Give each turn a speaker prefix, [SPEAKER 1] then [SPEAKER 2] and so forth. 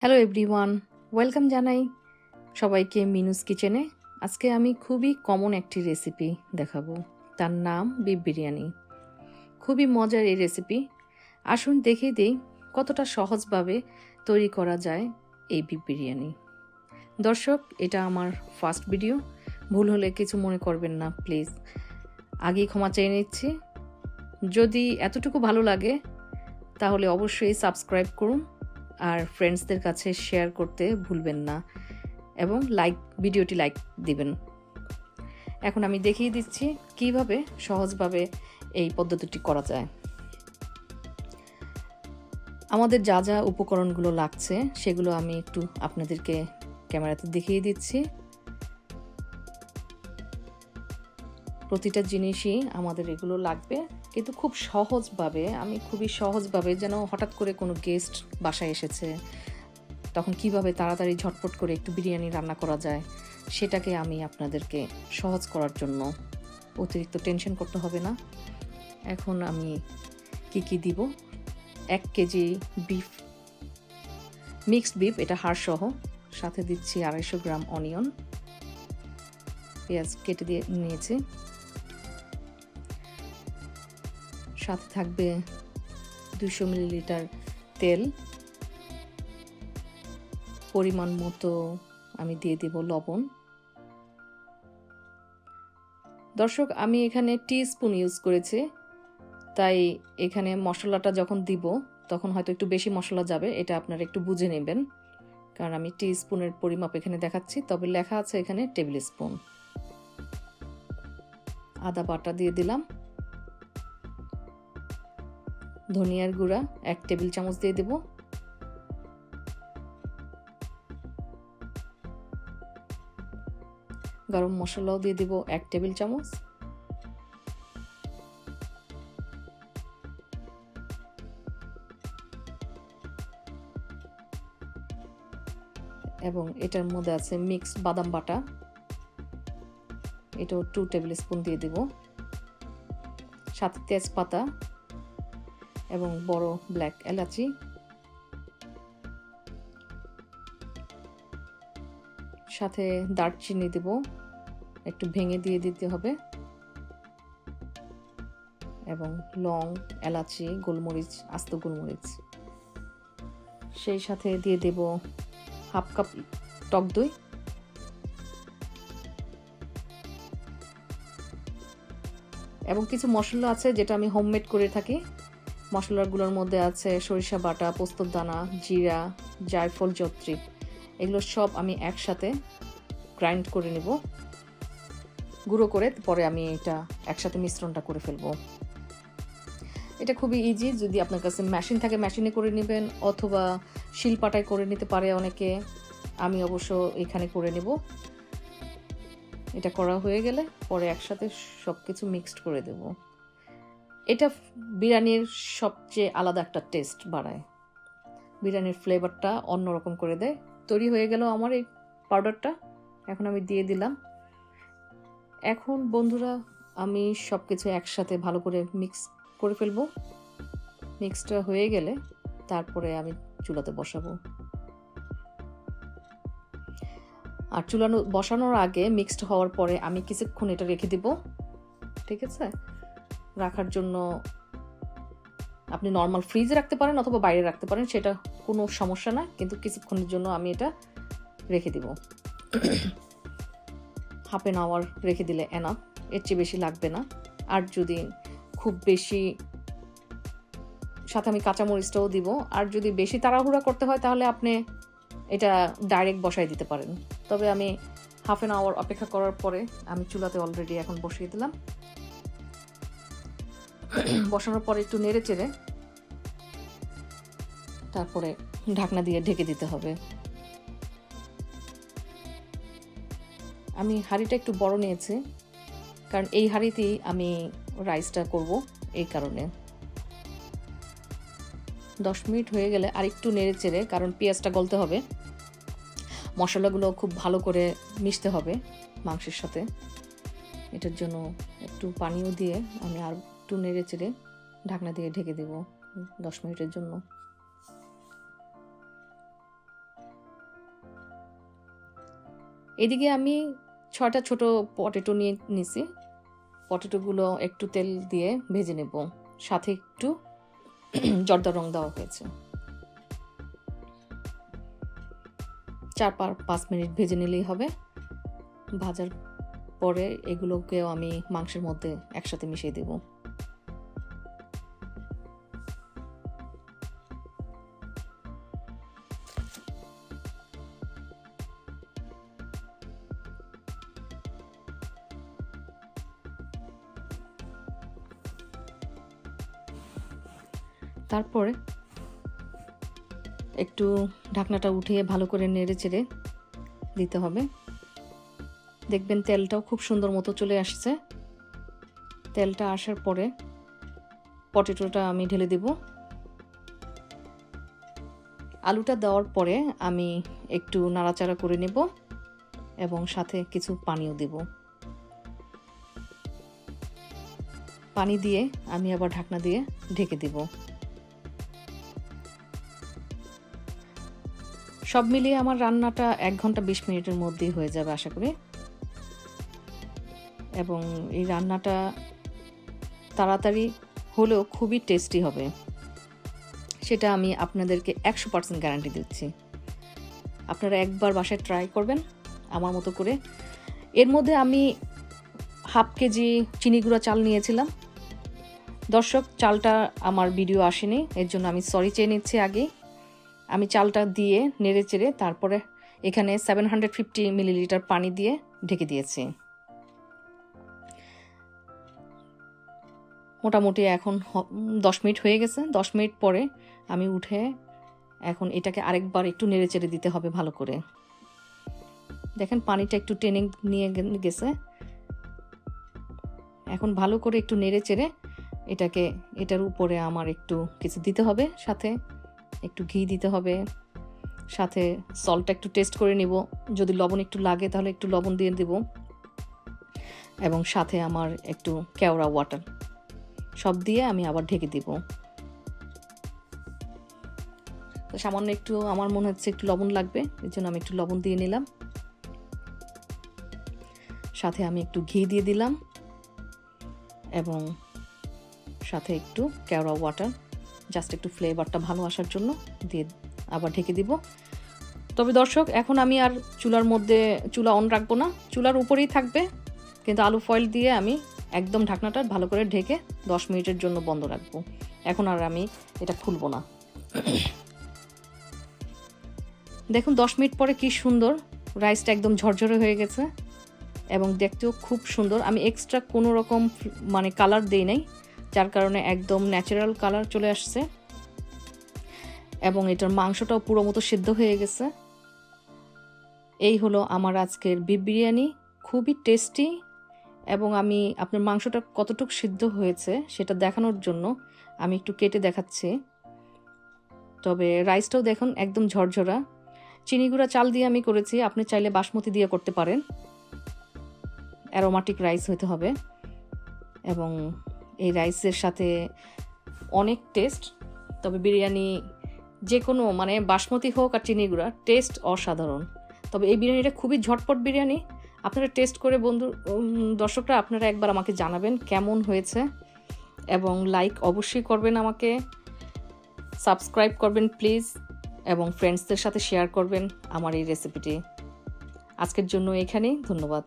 [SPEAKER 1] Hello everyone, welcome জানাই সবাইকে মিনুস কিচেনে। আজকে আমি খুবই কমন একটি রেসিপি দেখাবো, তার নাম বিফ বিরিয়ানি। খুবই মজার এই রেসিপি। আসুন দেখিয়ে দিই কতটা সহজভাবে তৈরি করা যায় এই বিফ বিরিয়ানি। দর্শক, এটা আমার ফার্স্ট ভিডিও, ভুল হলে কিছু মনে করবেন না প্লিজ। আগেই ক্ষমা চেয়ে নিচ্ছি। যদি এতটুকু ভালো লাগে তাহলে অবশ্যই সাবস্ক্রাইব করুন আর ফ্রেন্ডসদের কাছে শেয়ার করতে ভুলবেন না, এবং ভিডিওটি লাইক দিবেন। এখন আমি দেখিয়ে দিচ্ছি কিভাবে সহজভাবে এই পদ্ধতিটি করা যায়। আমাদের যা যা উপকরণগুলো লাগছে সেগুলো আমি একটু আপনাদেরকে ক্যামেরাতে দেখিয়ে দিচ্ছি। প্রতিটা জিনিসই আমাদের এগুলো লাগবে, কিন্তু খুব সহজভাবে, আমি খুবই সহজভাবে, যেন হঠাৎ করে কোনো গেস্ট বাসায় এসেছে তখন কিভাবে তাড়াতাড়ি ঝটপট করে একটু বিরিয়ানি রান্না করা যায় সেটাকে আমি আপনাদেরকে সহজ করার জন্য, অতিরিক্ত টেনশন করতে হবে না। এখন আমি কি দিব, 1 কেজি বিফ, মিক্সড বিফ, এটা হাড় সহ, সাথে দিচ্ছি 250 গ্রাম অনিয়ন, পেঁয়াজ কেটে দিয়ে নিয়েছি, সাথে থাকবে 200 মিলিলিটার তেল, পরিমাণ মতো আমি দিয়ে দেব লবণ। দর্শক, আমি এখানে টিস্পুন ইউজ করেছি, তাই এখানে মশলাটা যখন দিব তখন হয়তো একটু বেশি মশলা যাবে, এটা আপনারা একটু বুঝে নেবেন, কারণ আমি টিস্পুনের পরিমাপ এখানে দেখাচ্ছি, তবে লেখা আছে এখানে টেবিল স্পুন। আদা বাটা দিয়ে দিলাম, ধনিয়ার গুঁড়া 1 টেবিল চামচ দিয়ে দেব, গরম মশলাও দিয়ে দেব 1 টেবিল চামচ, এবং এটার মধ্যে আছে মিক্সড বাদাম বাটা, এটাও 2 টেবিল স্পুন দিয়ে দেব, সাথে তেজপাতা এবং বড় ব্ল্যাক এলাচি, সাথে দারচিনি দেব, একটু ভেঙে দিয়ে দিতে হবে, এবং লং, এলাচি, গোলমরিচ, আস্ত গোলমরিচ, সেই সাথে দিয়ে দেব 1/2 কাপ টক দই, এবং কিছু মশলা আছে যেটা আমি হোমমেড করে থাকি। মশলাগুলোর মধ্যে আছে সরিষা বাটা, পোস্তর দানা, জিরা, জায়ফল, জয়িত্রী, এগুলো সব আমি একসাথে গ্রাইন্ড করে নেব, গুঁড়ো করে পরে আমি এটা একসাথে মিশ্রণটা করে ফেলবো। এটা খুবই ইজি, যদি আপনার কাছে মেশিন থাকে মেশিনে করে নেবেন, অথবা শিলপাটায় করে নিতে পারে অনেকে, আমি অবশ্য এখানে করে নেব। এটা করা হয়ে গেলে পরে একসাথে সব কিছু মিক্সড করে দেব। এটা বিরিয়ানির সবচেয়ে আলাদা একটা টেস্ট বাড়ায়, বিরিয়ানির ফ্লেভারটা অন্যরকম করে দেয়। তৈরি হয়ে গেল আমার এই পাউডারটা, এখন আমি দিয়ে দিলাম। এখন বন্ধুরা, আমি সব কিছু একসাথে ভালো করে মিক্স করে ফেলবো। মিক্সটা হয়ে গেলে তারপরে আমি চুলাতে বসাবো। আর বসানোর আগে, মিক্সড হওয়ার পরে আমি কিছুক্ষণ এটা রেখে দিব, ঠিক আছে? রাখার জন্য আপনি নর্মাল ফ্রিজে রাখতে পারেন অথবা বাইরে রাখতে পারেন, সেটা কোনো সমস্যা না, কিন্তু কিছুক্ষণের জন্য আমি এটা রেখে দিব। 1/2 আওয়ার রেখে দিলে এনাফ, এর চেয়ে বেশি লাগবে না। আর যদি খুব বেশি, সাথে আমি কাঁচামরিচটাও দিব, আর যদি বেশি তাড়াহুড়া করতে হয় তাহলে আপনি এটা ডাইরেক্ট বসাই দিতে পারেন। তবে আমি 1/2 আওয়ার অপেক্ষা করার পরে আমি চুলাতে অলরেডি এখন বসিয়ে দিলাম। বসানোর পরে একটু নেড়ে চেড়ে তারপরে ঢাকনা দিয়ে ঢেকে দিতে হবে। আমি হাঁড়িটা একটু বড় নিয়েছি, কারণ এই হাঁড়িতেই আমি রাইসটা করব, এই কারণে। 10 মিনিট হয়ে গেলে আর একটু নেড়ে চেড়ে, কারণ পেঁয়াজটা গলতে হবে, মশলাগুলো খুব ভালো করে মিশতে হবে মাংসের সাথে, এটার জন্য একটু পানিও দিয়ে আমি আর একটু নেড়ে চেড়ে ঢাকনা দিয়ে ঢেকে দেব 10 মিনিটের জন্য। এদিকে আমি 6টা ছোট পটেটো নিয়ে নিছি। পটেটোগুলো একটু তেল দিয়ে ভেজে নেব, সাথে একটু জর্দা রং দেওয়া হয়েছে। 4-5 মিনিট ভেজে নিলেই হবে। ভাজার পরে এগুলোকেও আমি মাংসের মধ্যে একসাথে মিশিয়ে দেব। তারপরে একটু ঢাকনাটা উঠিয়ে ভালো করে নেড়ে চেড়ে দিতে হবে। দেখবেন তেলটাও খুব সুন্দর মতো চলে আসছে। তেলটা আসার পরে পটেটোটা আমি ঢেলে দেব। আলুটা দেওয়ার পরে আমি একটু নাড়াচাড়া করে নেব এবং সাথে কিছু পানিও দেব। পানি দিয়ে আমি আবার ঢাকনা দিয়ে ঢেকে দেব। সব মিলিয়ে আমার রান্নাটা 1 ঘন্টা 20 মিনিটের মধ্যেই হয়ে যাবে আশা করি। এবং এই রান্নাটা তাড়াতাড়ি হলেও খুবই টেস্টি হবে, সেটা আমি আপনাদেরকে 100% গ্যারান্টি দিচ্ছি। আপনারা একবার বাসায় ট্রাই করবেন আমার মতো করে। এর মধ্যে আমি 1/2 কেজি চিনি গুঁড়া চাল নিয়েছিলাম। দর্শক, চালটা আমার ভিডিও আসেনি, এর জন্য আমি সরি চেয়ে নিচ্ছি আগে। আমি চালটা দিয়ে নেড়ে চেড়ে তারপরে এখানে 750 মিলিলিটার পানি দিয়ে ঢেকে দিয়েছি। মোটামুটি এখন 10 মিনিট হয়ে গেছে। 10 মিনিট পরে আমি উঠে এখন এটাকে আরেকবার একটু নেড়ে চেড়ে দিতে হবে ভালো করে। দেখেন পানিটা একটু টেনে নিয়ে গেছে। এখন ভালো করে একটু নেড়ে চেড়ে এটার উপরে আমার একটু কিছু দিতে হবে, সাথে একটু ঘি দিতে হবে, সাথে সল্টটা একটু টেস্ট করে নিব। যদি লবণ একটু লাগে তাহলে একটু লবণ দিয়ে দেব, এবং সাথে আমার একটু কেওড়া ওয়াটার, সব দিয়ে আমি আবার ঢেকে দিব। তো সামান্য একটু আমার মনে হচ্ছে একটু লবণ লাগবে, এর জন্য আমি একটু লবণ দিয়ে নিলাম। সাথে আমি একটু ঘি দিয়ে দিলাম এবং সাথে একটু কেওড়া ওয়াটার, জাস্ট একটু ফ্লেভারটা ভালো আসার জন্য দিয়ে আবার ঢেকে দিব। তবে দর্শক, এখন আমি আর চুলা অন রাখবো না, চুলার উপরেই থাকবে, কিন্তু আলু ফয়েল দিয়ে আমি একদম ঢাকনাটা ভালো করে ঢেকে 10 মিনিটের জন্য বন্ধ রাখবো। এখন আর আমি এটা খুলবো না। দেখুন 10 মিনিট পরে কি সুন্দর রাইসটা একদম ঝরঝরে হয়ে গেছে এবং দেখতেও খুব সুন্দর। আমি এক্সট্রা কোনো রকম কালার দেই নাই, যার কারণে একদম ন্যাচারাল কালার চলে আসছে এবং এটার মাংসটাও পুরো মতো সিদ্ধ হয়ে গেছে। এই হলো আমার আজকের বিফ বিরিয়ানি, খুবই টেস্টি। এবং আমি আপনার মাংসটা কতটুকু সিদ্ধ হয়েছে সেটা দেখানোর জন্য আমি একটু কেটে দেখাচ্ছি। তবে রাইসটাও দেখুন একদম ঝরঝরা। চিনি গুঁড়া চাল দিয়ে আমি করেছি, আপনি চাইলে বাসমতি দিয়ে করতে পারেন। অ্যারোমাটিক রাইস হতে হবে এবং এই রাইসের সাথে অনেক টেস্ট। তবে বিরিয়ানি যে কোনো বাসমতি হোক আর চিনি গুঁড়া, টেস্ট অসাধারণ। তবে এই বিরিয়ানিটা খুবই ঝটপট বিরিয়ানি। আপনারা টেস্ট করে দর্শকরা আপনারা একবার আমাকে জানাবেন কেমন হয়েছে, এবং লাইক অবশ্যই করবেন, আমাকে সাবস্ক্রাইব করবেন প্লিজ, এবং ফ্রেন্ডসদের সাথে শেয়ার করবেন আমার এই রেসিপিটি। আজকের জন্য এখানেই, ধন্যবাদ।